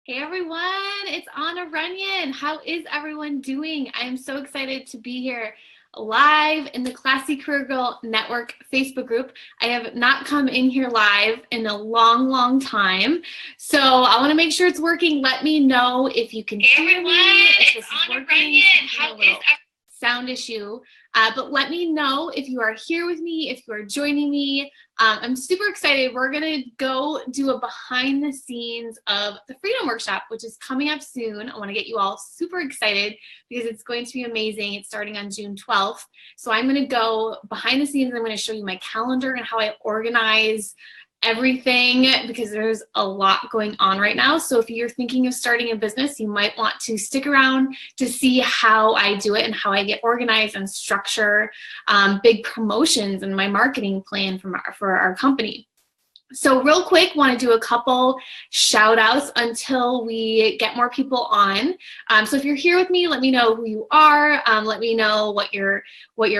Hey everyone, it's Anna Runyon. How is everyone doing? I am so excited to be here live in the Classy Career Girl Network Facebook group. I have not come in here live in a long time, so I want to make sure it's working. Let me know if you can hear me, if this is working. How is sound issue, but let me know if you are here with me, if you are joining me. I'm super excited. We're gonna go do a behind the scenes of the Freedom Workshop, which is coming up soon. I want to get you all super excited because it's going to be amazing. It's starting on June 12th. So I'm gonna go behind the scenes. I'm gonna show you my calendar and how I organize everything because there's a lot going on right now. So if you're thinking of starting a business, you might want to stick around to see how I do it and how I get organized and structure big promotions and my marketing plan for our company. So real quick, want to do a couple shout outs until we get more people on. So if you're here with me, let me know who you are. Let me know what your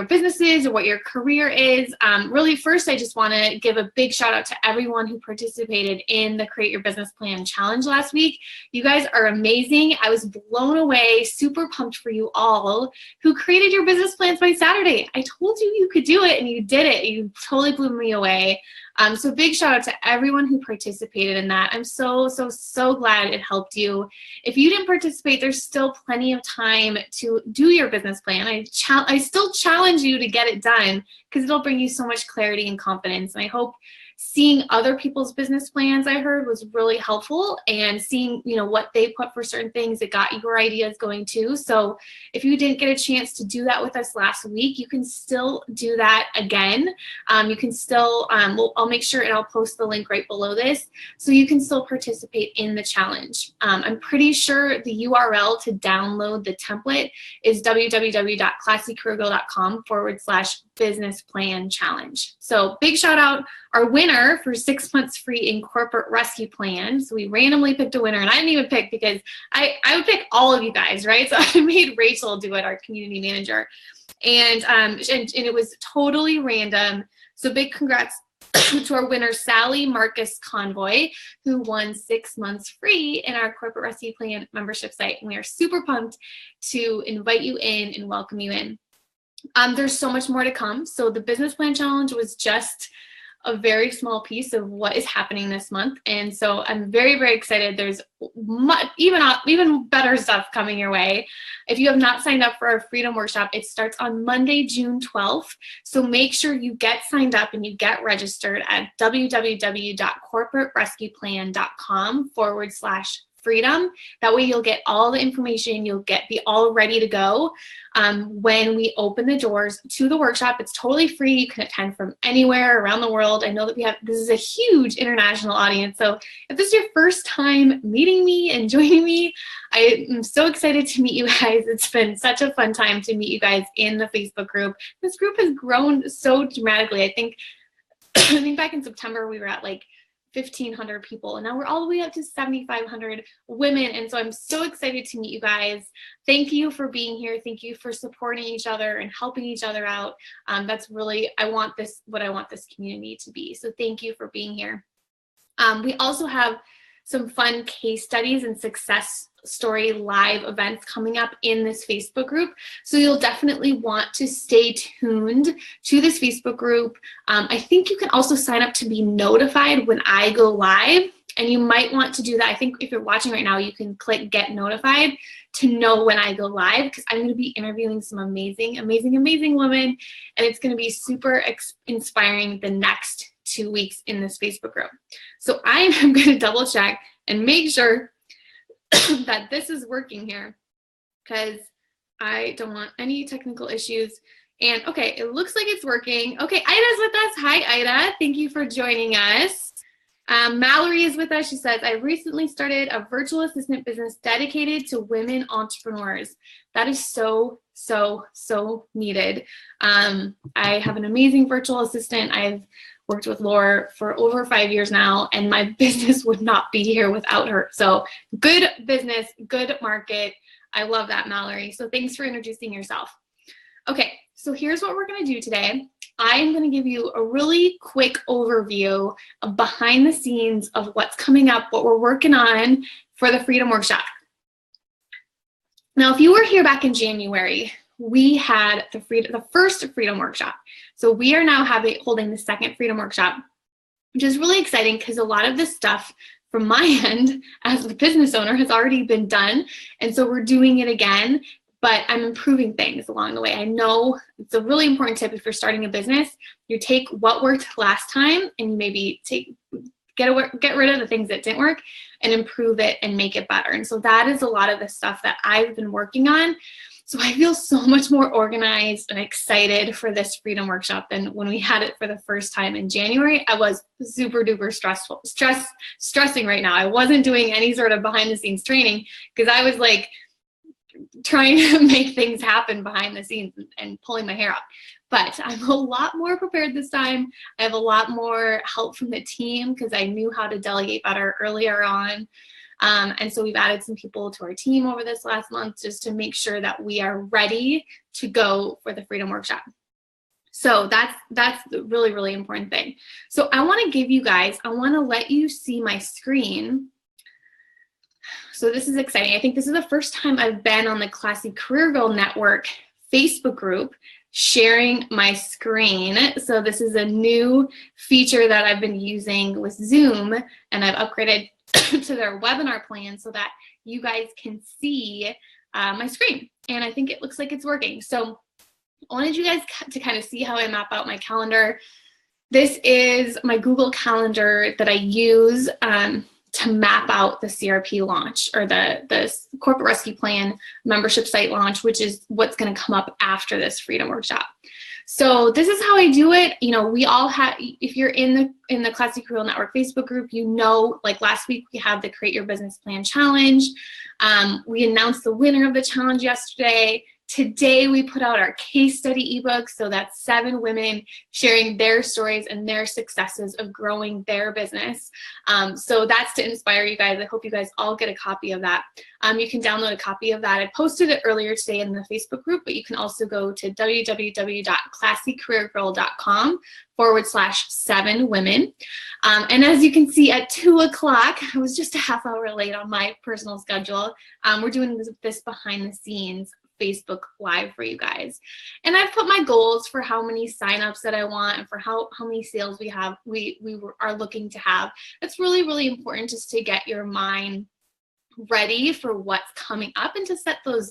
business is or what your career is. Really first, I just want to give a big shout out to everyone who participated in the Create Your Business Plan Challenge last week. You guys are amazing. I was blown away, super pumped for you all who created your business plans by Saturday. I told you you could do it and you did it. You totally blew me away. So big shout out to everyone who participated in that. I'm so glad it helped you. If you didn't participate, there's still plenty of time to do your business plan. I still challenge you to get it done because it'll bring you so much clarity and confidence. And I hope seeing other people's business plans I heard was really helpful, and seeing what they put for certain things, it got your ideas going too. So if you didn't get a chance to do that with us last week, you can still do that again. You can still I'll make sure and I'll post the link right below this so you can still participate in the challenge. I'm pretty sure the URL to download the template is www.classycareergirl.com/business plan challenge. So big shout out. Our winner for 6 months free in corporate rescue plan. So we randomly picked a winner, and I didn't even pick because I would pick all of you guys, right? So I made Rachel do it, our community manager, and it was totally random. So big congrats to our winner, Sally Marcus Convoy, who won 6 months free in our corporate rescue plan membership site. And we are super pumped to invite you in and welcome you in. There's so much more to come. So the business plan challenge was just a very small piece of what is happening this month. And so I'm very excited. There's even better stuff coming your way. If you have not signed up for our Freedom Workshop, it starts on Monday, June 12th. So make sure you get signed up and you get registered at www.corporaterescueplan.com/freedom. That way you'll get all the information, you'll be all ready to go when we open the doors to the workshop. It's totally free. You can attend from anywhere around the world. I know that this is a huge international audience. So if this is your first time meeting me and joining me, I am so excited to meet you guys. It's been such a fun time to meet you guys in the Facebook group. This group has grown so dramatically. I think back in September, we were at like 1,500 people, and now we're all the way up to 7,500 women. And so I'm so excited to meet you guys. Thank you for being here. Thank you for supporting each other and helping each other out. That's really, what I want this community to be. So thank you for being here. We also have some fun case studies and success story live events coming up in this Facebook group. So you'll definitely want to stay tuned to this Facebook group. I think you can also sign up to be notified when I go live, and you might want to do that. I think if you're watching right now, you can click get notified to know when I go live, because I'm going to be interviewing some amazing women, and it's going to be super inspiring the next 2 weeks in this Facebook group. So I am going to double check and make sure that this is working here, because I don't want any technical issues. And okay, it looks like it's working. Okay, Ida's with us. Hi, Ida. Thank you for joining us. Mallory is with us. She says, I recently started a virtual assistant business dedicated to women entrepreneurs. That is so needed. I have an amazing virtual assistant. I've worked with Laura for over 5 years now, and my business would not be here without her. So good business, good market. I love that, Mallory. So thanks for introducing yourself. Okay, so here's what we're going to do today. I'm going to give you a really quick overview of behind the scenes of what's coming up, what we're working on for the Freedom Workshop. Now, if you were here back in January, we had the first Freedom Workshop. So we are now holding the second Freedom Workshop, which is really exciting because a lot of this stuff from my end as the business owner has already been done. And so we're doing it again, but I'm improving things along the way. I know it's a really important tip if you're starting a business. You take what worked last time and you maybe get rid of the things that didn't work and improve it and make it better. And so that is a lot of the stuff that I've been working on. So I feel so much more organized and excited for this Freedom Workshop than when we had it for the first time in January. I was super duper stressing right now. I wasn't doing any sort of behind the scenes training because I was like trying to make things happen behind the scenes and pulling my hair out. But I'm a lot more prepared this time. I have a lot more help from the team because I knew how to delegate better earlier on. And so we've added some people to our team over this last month just to make sure that we are ready to go for the Freedom Workshop. So that's the really, really important thing. So I want to let you see my screen. So this is exciting. I think this is the first time I've been on the Classy Career Girl Network Facebook group sharing my screen. So this is a new feature that I've been using with Zoom, and I've upgraded to their webinar plan so that you guys can see my screen. And I think it looks like it's working. So I wanted you guys to kind of see how I map out my calendar. This is my Google Calendar that I use to map out the CRP launch or the Corporate Rescue Plan membership site launch, which is what's going to come up after this Freedom Workshop. So this is how I do it. You know, we all have, if you're in the Classy Career Girl Network Facebook group, you know, like last week we had the Create Your Business Plan Challenge. We announced the winner of the challenge yesterday. Today we put out our case study ebook. So that's 7 women sharing their stories and their successes of growing their business. So that's to inspire you guys. I hope you guys all get a copy of that. You can download a copy of that. I posted it earlier today in the Facebook group, but you can also go to www.classycareergirl.com/7women. And as you can see at 2 o'clock, I was just a half hour late on my personal schedule. We're doing this behind the scenes Facebook Live for you guys. And I've put my goals for how many signups that I want and for how many sales we are looking to have. It's really, really important just to get your mind ready for what's coming up and to set those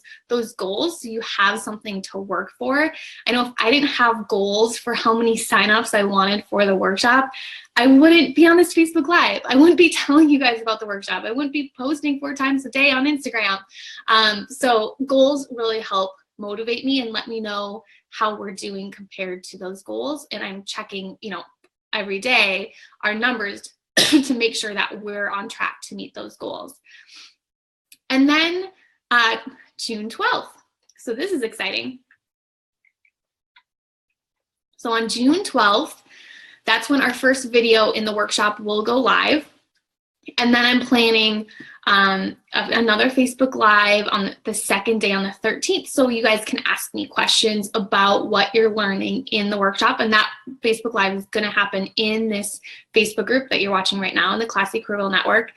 goals so you have something to work for. I know if I didn't have goals for how many signups I wanted for the workshop, I wouldn't be on this Facebook Live. I wouldn't be telling you guys about the workshop. I wouldn't be posting 4 times a day on Instagram. So goals really help motivate me and let me know how we're doing compared to those goals. And I'm checking, every day our numbers to make sure that we're on track to meet those goals. And then June 12th. So this is exciting. So on June 12th, that's when our first video in the workshop will go live. And then I'm planning another Facebook Live on the second day on the 13th. So you guys can ask me questions about what you're learning in the workshop. And that Facebook Live is going to happen in this Facebook group that you're watching right now in the Classy Career Girl Network.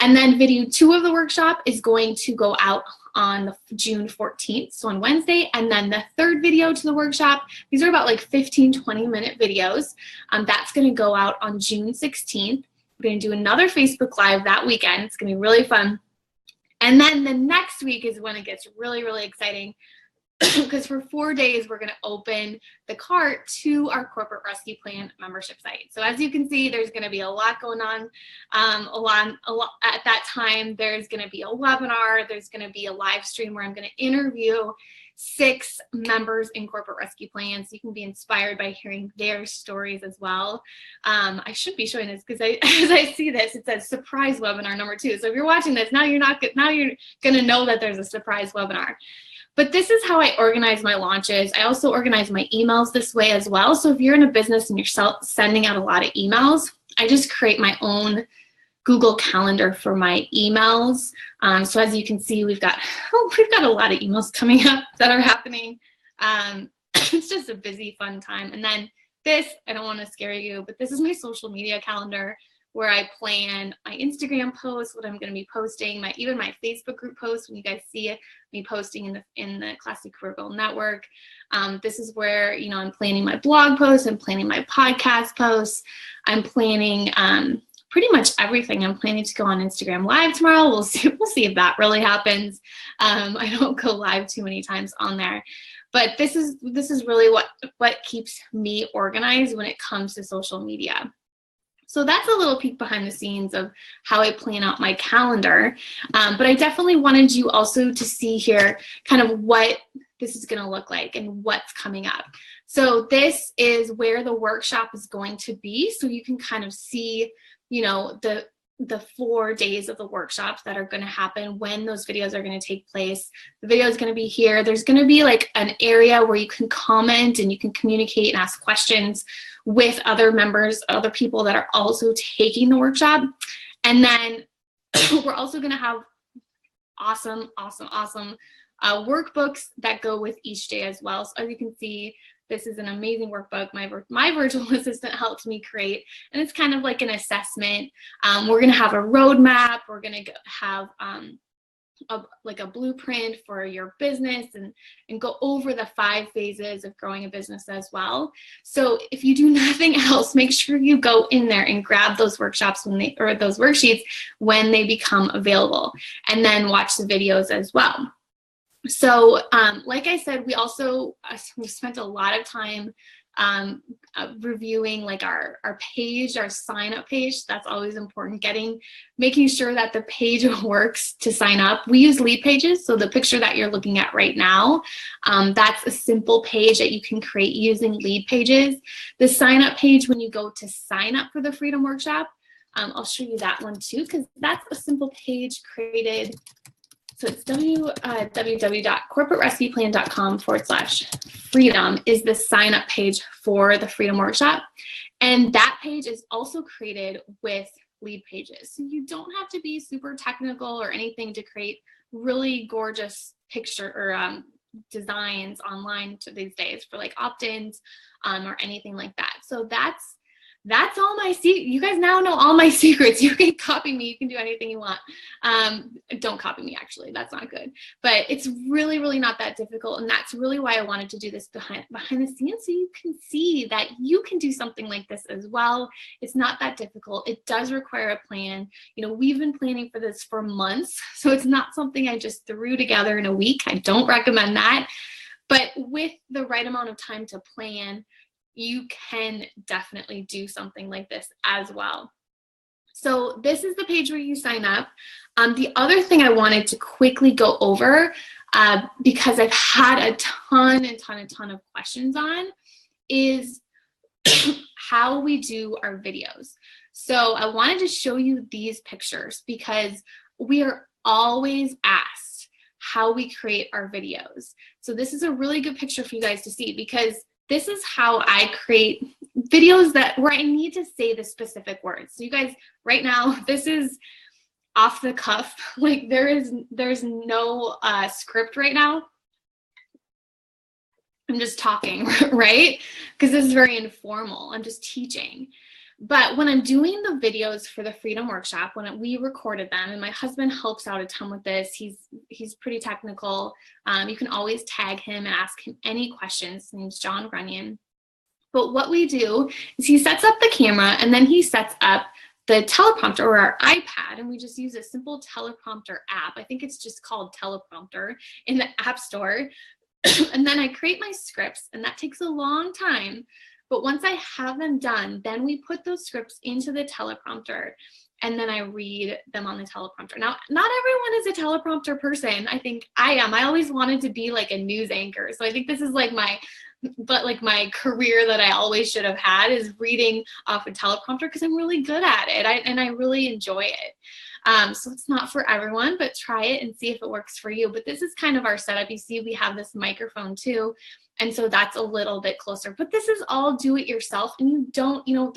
And then video 2 of the workshop is going to go out on June 14th, so on Wednesday. And then the 3rd video to the workshop, these are about like 15, 20-minute videos. That's going to go out on June 16th. We're going to do another Facebook Live that weekend. It's going to be really fun. And then the next week is when it gets really, really exciting because for 4 days, we're going to open the cart to our Corporate Rescue Plan membership site. So as you can see, there's going to be a lot going on. A lot at that time. There's going to be a webinar. There's going to be a live stream where I'm going to interview 6 members in Corporate Rescue Plan, so you can be inspired by hearing their stories as well. I should be showing this because as I see this, it says surprise webinar number 2. So if you're watching this, now you're going to know that there's a surprise webinar. But this is how I organize my launches. I also organize my emails this way as well. So if you're in a business and you're sending out a lot of emails, I just create my own Google Calendar for my emails. So as you can see, we've got a lot of emails coming up that are happening. It's just a busy, fun time. And then this, I don't want to scare you, but this is my social media calendar where I plan my Instagram posts, what I'm going to be posting, even my Facebook group posts when you guys see me posting in the Classy Career Girl Network. This is where, you know, I'm planning my blog posts, I'm planning my podcast posts, I'm planning pretty much everything. I'm planning to go on Instagram Live tomorrow. We'll see if that really happens. I don't go live too many times on there. But this is really what keeps me organized when it comes to social media. So that's a little peek behind the scenes of how I plan out my calendar. But I definitely wanted you also to see here kind of what this is going to look like and what's coming up. So this is where the workshop is going to be. So you can kind of see, you know, the 4 days of the workshops that are going to happen, when those videos are going to take place. The video is going to be here. There's going to be like an area where you can comment and you can communicate and ask questions with other members, other people that are also taking the workshop. And then we're also going to have awesome workbooks that go with each day as well. So as you can see, this is an amazing workbook my virtual assistant helped me create, and it's kind of like an assessment. We're going to have a roadmap. We're going to have a blueprint for your business and go over the 5 phases of growing a business as well. So if you do nothing else, make sure you go in there and grab those workshops those worksheets when they become available, and then watch the videos as well. So like I said, we've spent a lot of time reviewing like our page, our sign up page. That's always important, making sure that the page works to sign up. We use lead pages. So the picture that you're looking at right now, that's a simple page that you can create using lead pages. The sign up page, when you go to sign up for the Freedom Workshop, I'll show you that one too, because that's a simple page created. So it's www.corporaterecipeplan.com/freedom is the sign up page for the Freedom Workshop. And that page is also created with lead pages. So you don't have to be super technical or anything to create really gorgeous picture or designs online these days for like opt-ins or anything like that. So that's all my secrets. You guys now know all my secrets. You can copy me. You can do anything you want. Don't copy me, actually. That's not good. But it's really, really not that difficult. And that's really why I wanted to do this behind the scenes, so you can see that you can do something like this as well. It's not that difficult. It does require a plan. You know, we've been planning for this for months. So it's not something I just threw together in a week. I don't recommend that. But with the right amount of time to plan, you can definitely do something like this as well. So this is the page where you sign up. The other thing I wanted to quickly go over, because I've had a ton of questions on, is how we do our videos. So I wanted to show you these pictures because we are always asked how we create our videos. So this is a really good picture for you guys to see, because this is how I create videos where I need to say the specific words. So you guys, right now, this is off the cuff. Like there's no script right now. I'm just talking, right? Because this is very informal. I'm just teaching. But when I'm doing the videos for the Freedom Workshop, when we recorded them, and my husband helps out a ton with this, he's pretty technical. You can always tag him and ask him any questions. His name's John Runyon. But what we do is he sets up the camera, and then he sets up the teleprompter or our iPad, and we just use a simple teleprompter app. I think it's just called Teleprompter in the App Store. And then I create my scripts, and that takes a long time. But once I have them done, then we put those scripts into the teleprompter, and then I read them on the teleprompter. Now, not everyone is a teleprompter person. I think I am. I always wanted to be like a news anchor. So I think this is like my career that I always should have had, is reading off a teleprompter, because I'm really good at it and I really enjoy it. So it's not for everyone, but try it and see if it works for you. But this is kind of our setup. You see, we have this microphone too. And so that's a little bit closer, but this is all do it yourself. And you don't, you know,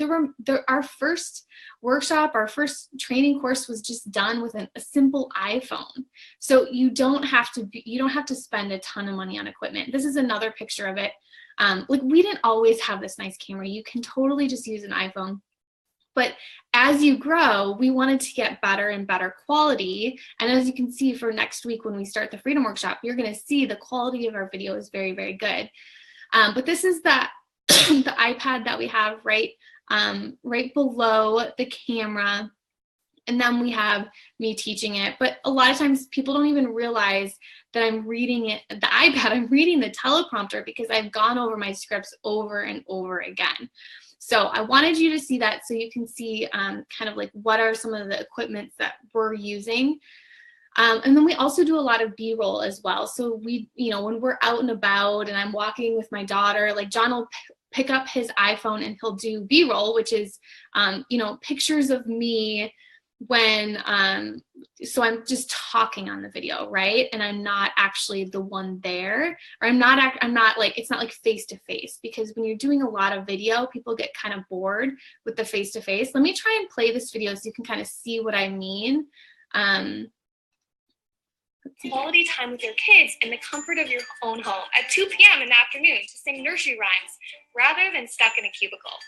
our first workshop, our first training course was just done with a simple iPhone. So you don't have to spend a ton of money on equipment. This is another picture of it. Like we didn't always have this nice camera. You can totally just use an iPhone. But as you grow, we wanted to get better and better quality. And as you can see for next week when we start the Freedom Workshop, you're going to see the quality of our video is very, very good. But this is the iPad that we have right below the camera. And then we have me teaching it. But a lot of times people don't even realize that I'm reading it, the iPad, I'm reading the teleprompter because I've gone over my scripts over and over again. So I wanted you to see that so you can see kind of like what are some of the equipments that we're using. And then we also do a lot of B-roll as well. So we, when we're out and about and I'm walking with my daughter, like John will pick up his iPhone and he'll do B-roll, which is, pictures of me when, so I'm just talking on the video, right? And I'm not actually the one there, or I'm not like, it's not like face to face, because when you're doing a lot of video, people get kind of bored with the face to face. Let me try and play this video so you can kind of see what I mean. Quality time with your kids in the comfort of your own home at 2 p.m. in the afternoon to sing nursery rhymes rather than stuck in a cubicle.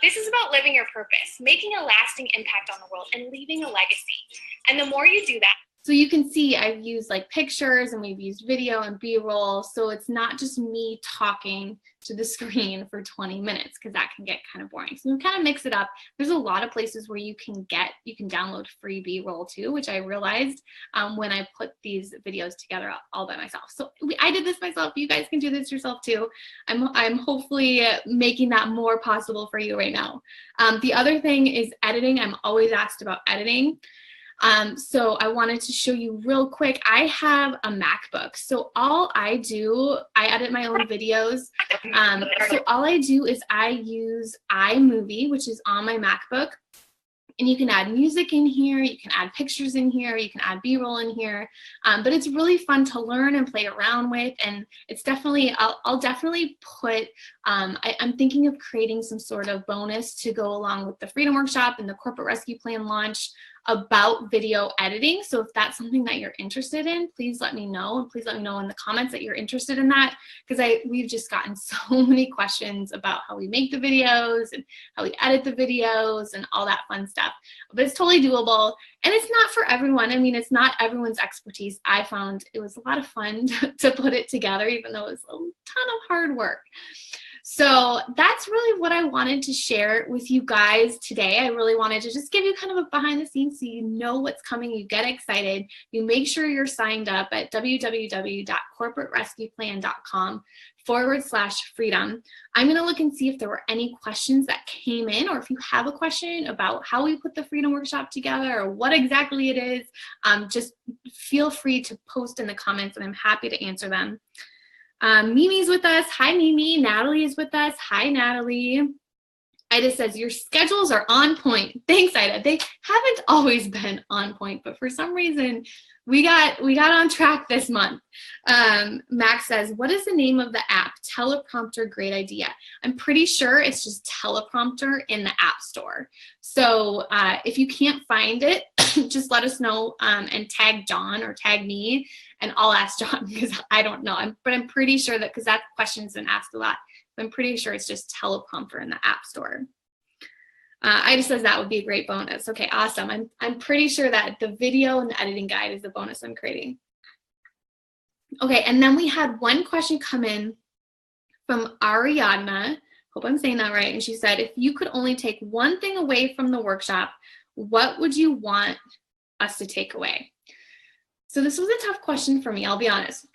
This is about living your purpose, making a lasting impact on the world, and leaving a legacy. And the more you do that, so you can see I've used like pictures and we've used video and B-roll. So it's not just me talking to the screen for 20 minutes because that can get kind of boring. So we kind of mix it up. There's a lot of places where you can download free B-roll too, which I realized when I put these videos together all by myself. So I did this myself. You guys can do this yourself too. I'm hopefully making that more possible for you right now. The other thing is editing. I'm always asked about editing. So I wanted to show you real quick. I have a MacBook. So all I do, I edit my own videos. So all I do is I use iMovie, which is on my MacBook. And you can add music in here, you can add pictures in here, you can add B-roll in here, but it's really fun to learn and play around with, and it's definitely, I'll definitely put, I'm thinking of creating some sort of bonus to go along with the Freedom Workshop and the Corporate Rescue Plan launch about video editing. So if that's something that you're interested in, please let me know, and please let me know in the comments that you're interested in that, because we've just gotten so many questions about how we make the videos and how we edit the videos and all that fun stuff. But it's totally doable, and it's not for everyone. I mean, it's not everyone's expertise. I found it was a lot of fun to put it together, even though it was a ton of hard work. So that's really what I wanted to share with you guys today. I really wanted to just give you kind of a behind the scenes so you know what's coming, you get excited, you make sure you're signed up at www.corporaterescueplan.com/freedom. I'm going to look and see if there were any questions that came in, or if you have a question about how we put the Freedom Workshop together or what exactly it is, just feel free to post in the comments and I'm happy to answer them. Mimi's with us. Hi, Mimi. Natalie is with us. Hi, Natalie. Ida says, your schedules are on point. Thanks, Ida. They haven't always been on point, but for some reason, we got on track this month. Max says, what is the name of the app? Teleprompter, great idea. I'm pretty sure it's just Teleprompter in the App Store. So if you can't find it, just let us know and tag John or tag me, and I'll ask John because I don't know. But I'm pretty sure that, because that question's been asked a lot, I'm pretty sure it's just Teleprompter in the App Store. Ida says that would be a great bonus. Okay, awesome. I'm pretty sure that the video and the editing guide is the bonus I'm creating. Okay, and then we had one question come in from Ariadna. Hope I'm saying that right. And she said, if you could only take one thing away from the workshop, what would you want us to take away? So this was a tough question for me, I'll be honest.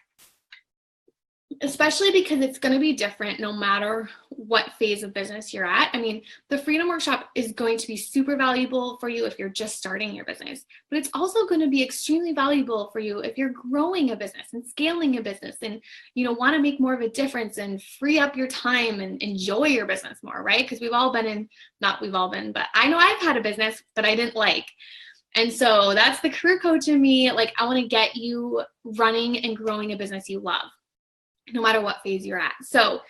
Especially because it's going to be different no matter what phase of business you're at. I mean, the Freedom Workshop is going to be super valuable for you if you're just starting your business, but it's also going to be extremely valuable for you if you're growing a business and scaling a business and, want to make more of a difference and free up your time and enjoy your business more, right? Because but I know I've had a business that I didn't like. And so that's the career coach in me. Like, I want to get you running and growing a business you love, no matter what phase you're at. So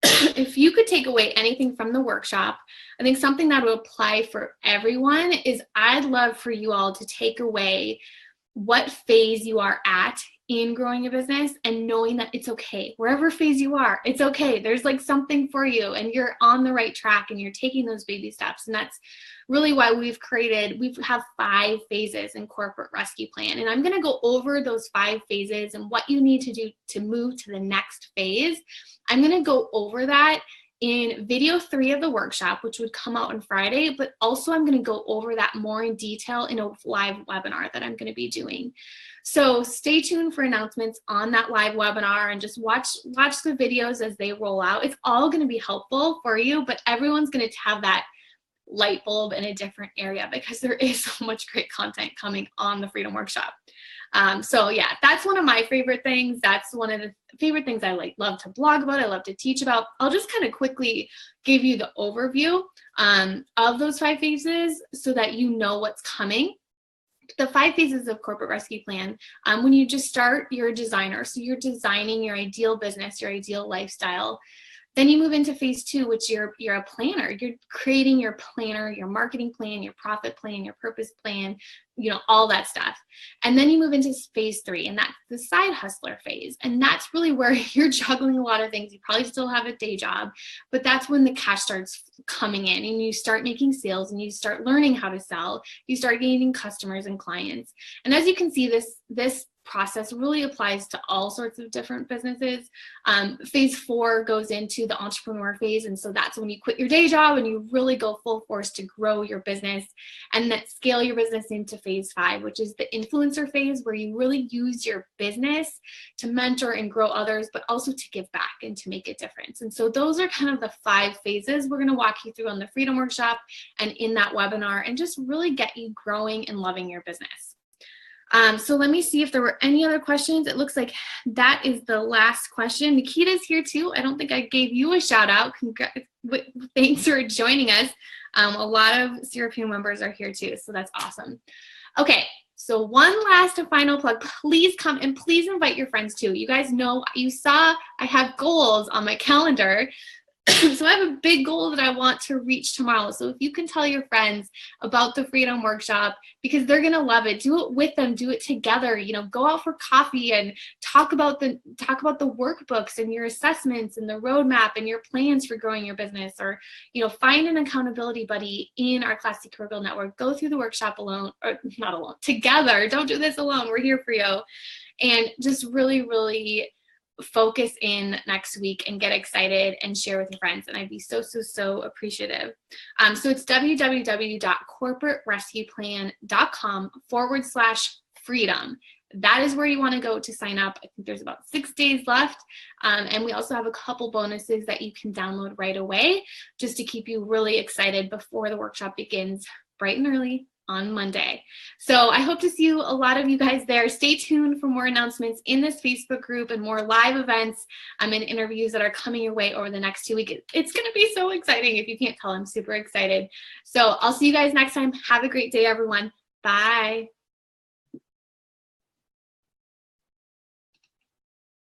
if you could take away anything from the workshop, I think something that would apply for everyone is I'd love for you all to take away what phase you are at in growing a business and knowing that it's okay. Wherever phase you are, it's okay. There's like something for you and you're on the right track and you're taking those baby steps. And that's really why we have 5 phases in Corporate Rescue Plan. And I'm going to go over those 5 phases and what you need to do to move to the next phase. I'm going to go over that in video 3 of the workshop, which would come out on Friday, but also I'm going to go over that more in detail in a live webinar that I'm going to be doing. So stay tuned for announcements on that live webinar and just watch the videos as they roll out. It's all going to be helpful for you, but everyone's going to have that light bulb in a different area because there is so much great content coming on the Freedom Workshop. So yeah, that's one of my favorite things. That's one of the favorite things I love to blog about. I love to teach about. I'll just kind of quickly give you the overview of those 5 phases so that you know what's coming. The 5 phases of Corporate Rescue Plan, when you just start, you're a designer. So you're designing your ideal business, your ideal lifestyle. Then you move into phase 2, which you're a planner. You're creating your planner, your marketing plan, your profit plan, your purpose plan, all that stuff. And then you move into phase 3, and that's the side hustler phase. And that's really where you're juggling a lot of things. You probably still have a day job, but that's when the cash starts coming in and you start making sales and you start learning how to sell. You start gaining customers and clients. And as you can see, this process really applies to all sorts of different businesses. Phase 4 goes into the entrepreneur phase. And so that's when you quit your day job and you really go full force to grow your business and then scale your business into phase 5, which is the influencer phase, where you really use your business to mentor and grow others, but also to give back and to make a difference. And so those are kind of the 5 phases we're going to walk you through on the Freedom Workshop and in that webinar, and just really get you growing and loving your business. So let me see if there were any other questions. It looks like that is the last question. Nikita's here too. I don't think I gave you a shout out. Thanks for joining us. A lot of CRPO members are here too, so that's awesome. Okay, so one last and final plug. Please come and please invite your friends too. You guys know, you saw I have goals on my calendar. So I have a big goal that I want to reach tomorrow. So if you can tell your friends about the Freedom Workshop, because they're going to love it, do it with them, do it together, go out for coffee and talk about the workbooks and your assessments and the roadmap and your plans for growing your business, or, find an accountability buddy in our Classy Career Girl Network. Go through the workshop alone, or not alone, together. Don't do this alone. We're here for you. And just really, really focus in next week and get excited and share with your friends. And I'd be so, so, so appreciative. So it's www.corporaterescueplan.com/freedom. That is where you want to go to sign up. I think there's about 6 days left. And we also have a couple bonuses that you can download right away just to keep you really excited before the workshop begins bright and early on Monday. So I hope to see a lot of you guys there. Stay tuned for more announcements in this Facebook group and more live events and interviews that are coming your way over the next 2 weeks. It's going to be so exciting. If you can't tell, I'm super excited. So I'll see you guys next time. Have a great day, everyone. Bye.